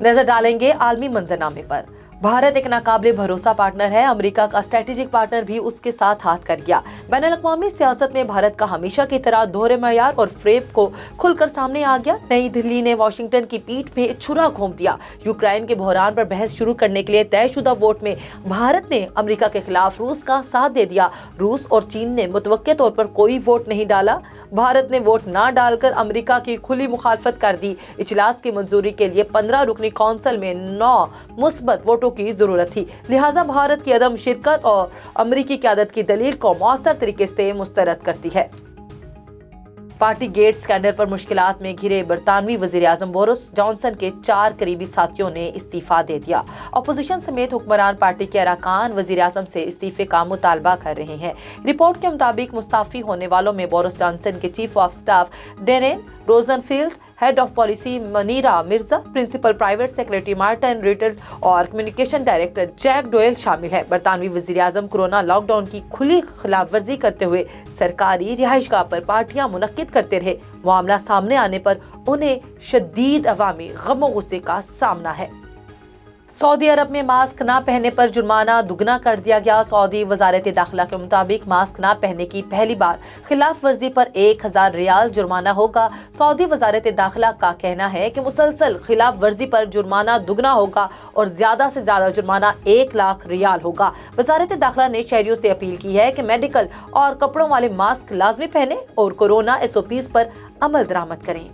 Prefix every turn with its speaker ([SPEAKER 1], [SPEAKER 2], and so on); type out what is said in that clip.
[SPEAKER 1] नजर डालेंगे आलमी मंजरनामे पर। भारत एक नाकाबिले भरोसा पार्टनर है। अमेरिका का स्ट्रेटेजिक पार्टनर भी उसके साथ हाथ कर गया। बैनुल-अक़वामी सियासत में भारत का हमेशा की तरह दोहरे मयार और फ्रेम को खुलकर सामने आ गया। नई दिल्ली ने वाशिंगटन की पीठ में छुरा घोंप दिया। यूक्रेन के बहरान पर बहस शुरू करने के लिए तयशुदा वोट में भारत ने अमेरिका के खिलाफ रूस का साथ दे दिया। रूस और चीन ने मुतवक्के तौर पर कोई वोट नहीं डाला। भारत ने वोट ना डालकर अमेरिका की खुली मुखालफत कर दी। इजलास की मंजूरी के लिए 15 रुकनी कौंसिल में 9 मुस्बत वोटों की जरूरत थी, लिहाजा भारत की अदम शिरकत और अमेरिकी क़यादत की दलील को मौसर तरीके से मुस्तरद करती है। पार्टी गेट स्कैंडल पर मुश्किलात में घिरे बरतानवी वज़ीर-ए-आज़म बोरिस जॉनसन के 4 करीबी साथियों ने इस्तीफा दे दिया। अपोजिशन समेत हुक्मरान पार्टी के अरकान वज़ीर-ए-आज़म से इस्तीफे का मुतालबा कर रहे हैं। रिपोर्ट के मुताबिक मुस्ताफी होने वालों में बोरिस जॉनसन के chief of staff Darren Rosenfield, head of policy Munira Mirza, principal private secretary Martin रिटल और कम्युनिकेशन डायरेक्टर जैक डोयल शामिल है। बरतानवी वज़ीर-ए-आज़म कोरोना लॉकडाउन की खुली खिलाफ वर्जी करते हुए सरकारी रिहाइशगाह पर पार्टियां मुनक्किद करते रहे। मामला सामने आने पर उन्हें शदीद अवामी गम गुस्से का सामना है। सऊदी अरब में मास्क ना पहनने पर जुर्माना दुगना कर दिया गया। सऊदी वजारत दाखिला के मुताबिक मास्क ना पहनने की पहली बार खिलाफ वर्जी पर 1000 रियाल जुर्माना होगा। सऊदी वजारत दाखिला का कहना है कि मुसलसल खिलाफ वर्जी पर जुर्माना दुगना होगा और ज्यादा से ज्यादा जुर्माना 1 लाख रियाल होगा। वजारत दाखिला ने शहरियों से अपील की है कि मेडिकल और कपड़ों वाले मास्क लाजमी पहने और कोरोना SOPs पर अमल दरामद करें।